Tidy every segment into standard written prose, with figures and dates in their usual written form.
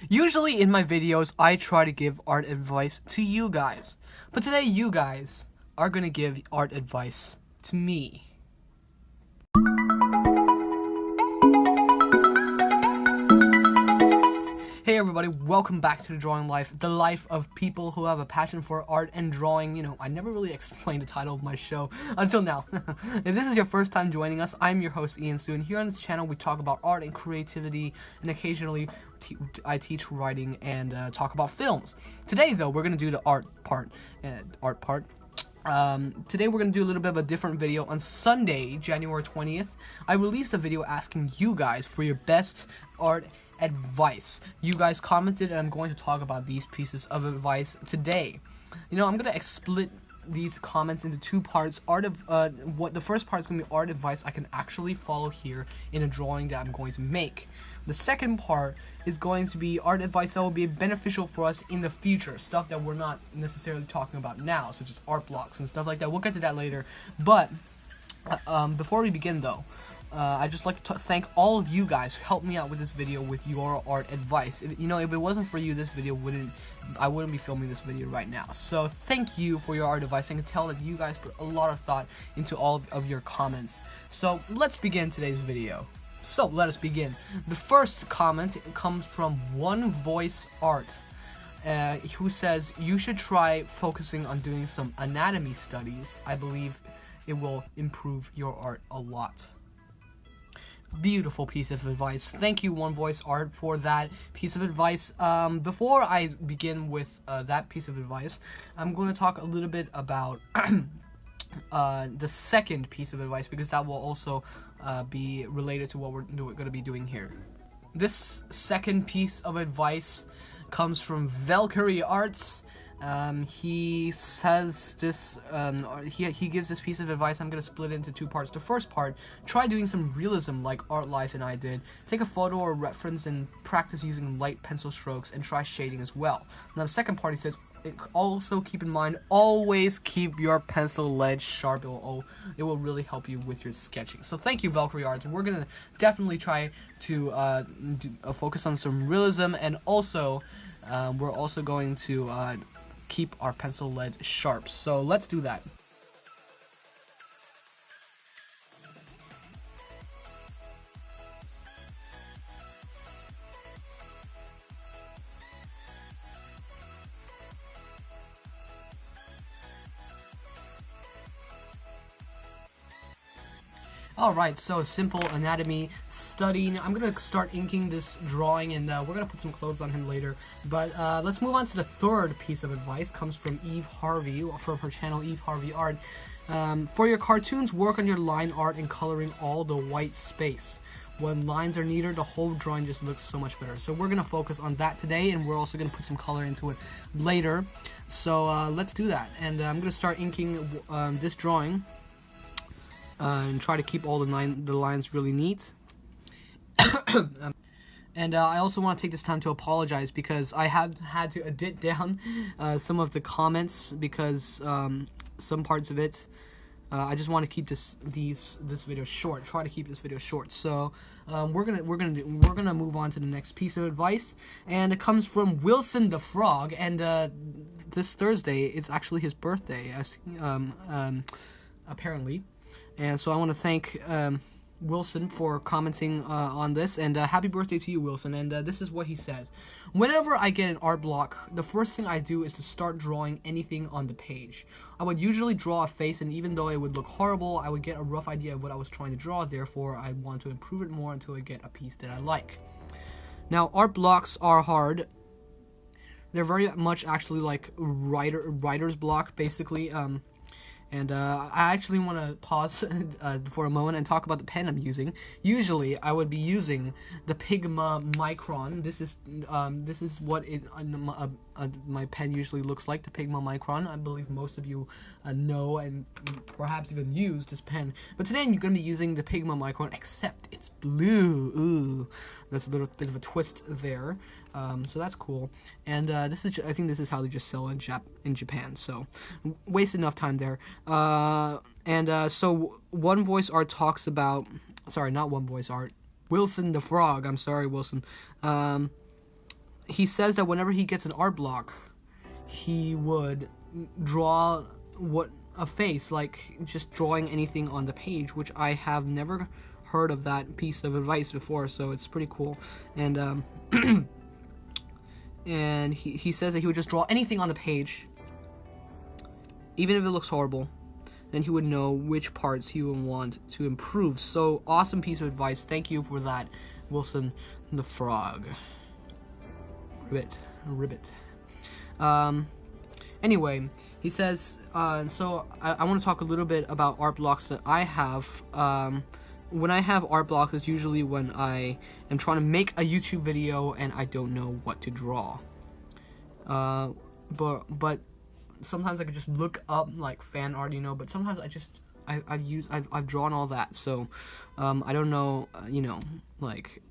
Usually in my videos, I try to give art advice to you guys. But today, you guys are going to give art advice to me. Hey everybody, welcome back to The Drawing Life, the life of people who have a passion for art and drawing. You know, I never really explained the title of my show until now. If this is your first time joining us, I'm your host Ian Su, and here on this channel we talk about art and creativity, and occasionally I teach writing and talk about films. Today though, we're going to do the art part. Today we're going to do a little bit of a different video. On Sunday, January 20th, I released a video asking you guys for your best art advice. You guys commented, and I'm going to talk about these pieces of advice today. You know, I'm going to split these comments into two parts. The first part is going to be art advice I can actually follow here in a drawing that I'm going to make. The second part is going to be art advice that will be beneficial for us in the future, stuff that we're not necessarily talking about now, such as art blocks and stuff like that. We'll get to that later. But before we begin though, I'd just like to thank all of you guys who helped me out with this video with your art advice. If it wasn't for you, this video I wouldn't be filming this video right now. So thank you for your art advice. I can tell that you guys put a lot of thought into all of your comments. So let's begin today's video. So let us begin. The first comment comes from One Voice Art, who says, you should try focusing on doing some anatomy studies. I believe it will improve your art a lot. Beautiful piece of advice. Thank you, One Voice Art, for that piece of advice. Before I begin with that piece of advice, I'm going to talk a little bit about the second piece of advice, because that will also be related to what we're going to be doing here. This second piece of advice comes from Valkeri Arts. He says this, he gives this piece of advice. I'm going to split it into two parts. The first part, try doing some realism like Art Life and I did. Take a photo or reference and practice using light pencil strokes, and try shading as well. Now the second part, he says, also keep in mind, always keep your pencil lead sharp. It will really help you with your sketching. So thank you, Valkeri Arts. We're going to definitely try to focus on some realism, and also we're also going to keep our pencil lead sharp. So let's do that. Alright, so simple anatomy study. I'm going to start inking this drawing, and we're going to put some clothes on him later. But let's move on to the third piece of advice. Comes from Eve Harvey, from her channel Eve Harvey Art. For your cartoons, work on your line art and coloring all the white space. When lines are neater, the whole drawing just looks so much better. So we're going to focus on that today, and we're also going to put some color into it later. So let's do that. And I'm going to start inking this drawing. And try to keep all the lines really neat. And I also want to take this time to apologize, because I have had to edit down some of the comments, because some parts of it I just want to keep this video short. Try to keep this video short. So we're gonna move on to the next piece of advice, and it comes from Wilson the Frog. And this Thursday it's actually his birthday, as apparently. And so I want to thank Wilson for commenting on this, and happy birthday to you, Wilson. And this is what he says: whenever I get an art block, the first thing I do is to start drawing anything on the page. I would usually draw a face, and even though it would look horrible, I would get a rough idea of what I was trying to draw. Therefore, I want to improve it more until I get a piece that I like. Now, art blocks are hard. They're very much actually like writer's block, basically. And I actually want to pause for a moment and talk about the pen I'm using. Usually, I would be using the Pigma Micron. This is what my pen usually looks like, the Pigma Micron. I believe most of you know and perhaps even use this pen. But today I'm going to be using the Pigma Micron, except it's blue. Ooh, that's a little bit of a twist there. So that's cool. And I think this is how they just sell in Japan. So wasted enough time there. So One Voice Art talks about, sorry, not One Voice Art, Wilson the Frog. I'm sorry, Wilson. he says that whenever he gets an art block, he would draw a face, like just drawing anything on the page, which I have never heard of that piece of advice before, so it's pretty cool. And and he says that he would just draw anything on the page, even if it looks horrible, then he would know which parts he would want to improve. So awesome piece of advice. Thank you for that, Wilson the Frog. Ribbit. Anyway, he says, so I want to talk a little bit about art blocks that I have. When I have art blocks, it's usually when I am trying to make a YouTube video and I don't know what to draw. But sometimes I could just look up like fan art, you know, but sometimes I've drawn all that, so I don't know, you know, like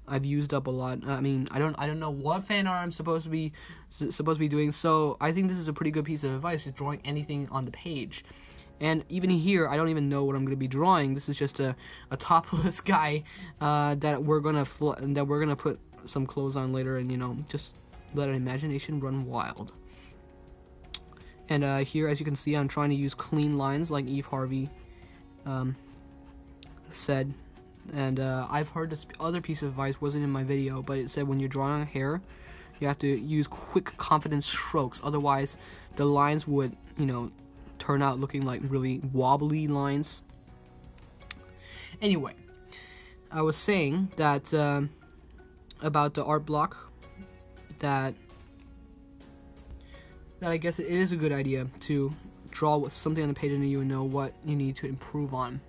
I've used up a lot. I mean, I don't know what fan art I'm supposed to be doing, so I think this is a pretty good piece of advice, just drawing anything on the page. And even here, I don't even know what I'm going to be drawing. This is just a topless guy that we're gonna put some clothes on later, and you know, just let our imagination run wild. And here, as you can see, I'm trying to use clean lines, like Eve Harvey said. And I've heard this other piece of advice, wasn't in my video, but it said when you're drawing hair, you have to use quick, confident strokes. Otherwise, the lines would, you know, turn out looking like really wobbly lines. Anyway, I was saying that about the art block, that I guess it is a good idea to draw with something on the page and you know what you need to improve on.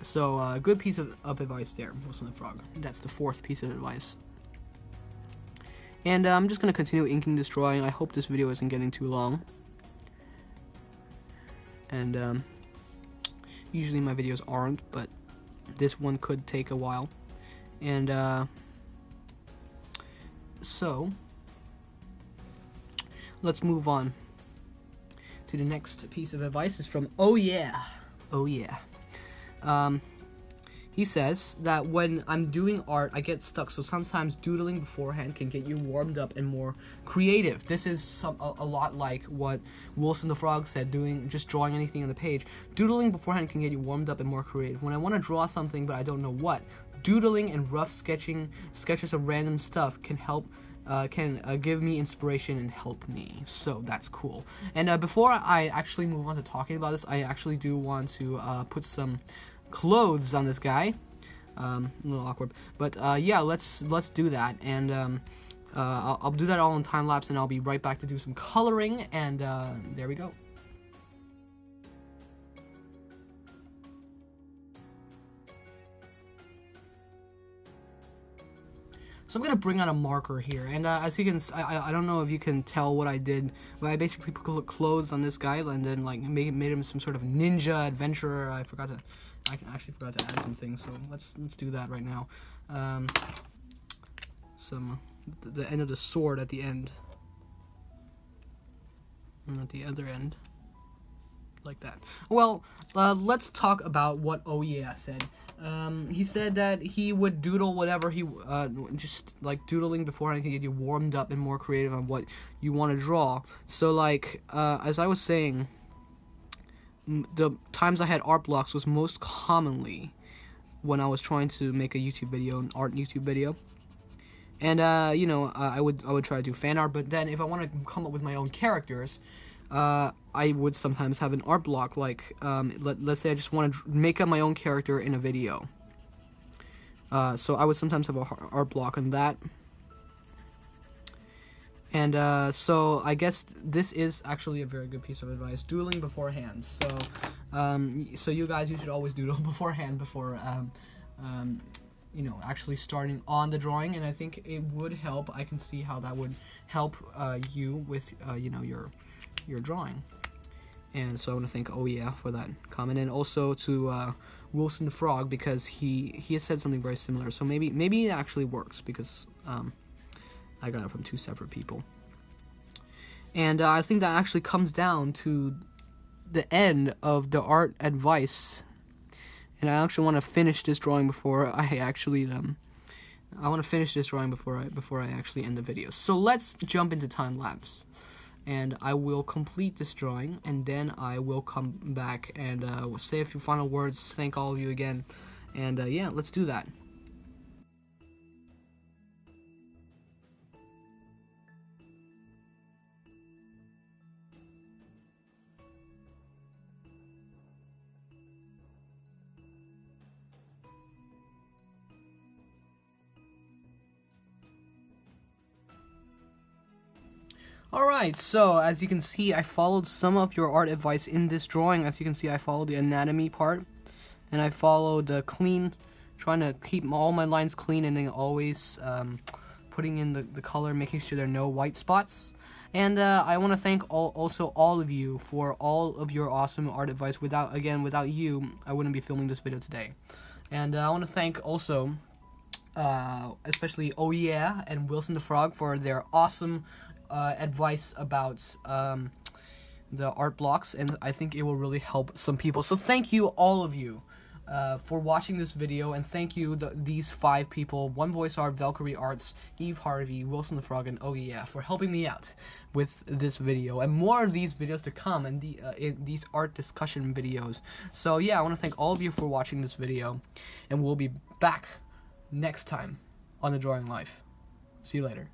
So good piece of advice there, Wilson the Frog. That's the 4th piece of advice. And I'm just going to continue inking this drawing. I hope this video isn't getting too long. And usually my videos aren't, but this one could take a while. And so let's move on to the next piece of advice. It's from Oh Yeah. Oh Yeah. He says that when I'm doing art, I get stuck, so sometimes doodling beforehand can get you warmed up and more creative. This is a lot like what Wilson the Frog said, just drawing anything on the page. Doodling beforehand can get you warmed up and more creative. When I want to draw something but I don't know what, doodling and rough sketches of random stuff can help. Can give me inspiration and help me. So that's cool. And before I actually move on to talking about this, I actually do want to put some clothes on this guy. A little awkward, but yeah, let's do that. And I'll do that all in time lapse, and I'll be right back to do some coloring. And there we go. So I'm going to bring out a marker here, and as you can, I don't know if you can tell what I did, but I basically put clothes on this guy, and then like made him some sort of ninja adventurer. I actually forgot to add some things, so let's do that right now. The end of the sword at the end, and at the other end, like that. Well, let's talk about what Oh Yeah said. He said that he would doodle whatever he just like doodling beforehand can get you warmed up and more creative on what you want to draw. So like as I was saying, the times I had art blocks was most commonly when I was trying to make a YouTube video, an art YouTube video. And you know, I would try to do fan art, but then if I want to come up with my own characters, I would sometimes have an art block, like, let's say I just want to make up my own character in a video. So I would sometimes have an art block on that. And so I guess this is actually a very good piece of advice, doodling beforehand. So, so you guys, you should always doodle beforehand before, you know, actually starting on the drawing. And I think it would help. I can see how that would help you with, you know, your drawing. And so I want to thank Oh Yeah for that comment, and also to Wilson the Frog, because he has said something very similar. So maybe it actually works, because I got it from 2 separate people. And I think that actually comes down to the end of the art advice. And I actually want to finish this drawing before I actually I want to finish this drawing before I actually end the video. So let's jump into time lapse, and I will complete this drawing, and then I will come back and say a few final words. Thank all of you again, and yeah, let's do that. Alright, so as you can see, I followed some of your art advice in this drawing. As you can see, I followed the anatomy part, and I followed the clean, trying to keep all my lines clean, and then always putting in the color, making sure there are no white spots. And I want to thank also all of you for all of your awesome art advice. Without you, I wouldn't be filming this video today. And I want to thank also especially Oh Yeah and Wilson the Frog for their awesome advice about the art blocks, and I think it will really help some people. So thank you, all of you, for watching this video, and thank you these 5 people: One Voice Art, Valkeri Arts, Eve Harvey, Wilson the Frog, and Oh Yeah, for helping me out with this video, and more of these videos to come, and these art discussion videos. So yeah, I want to thank all of you for watching this video, and we'll be back next time on The Drawing Life. See you later.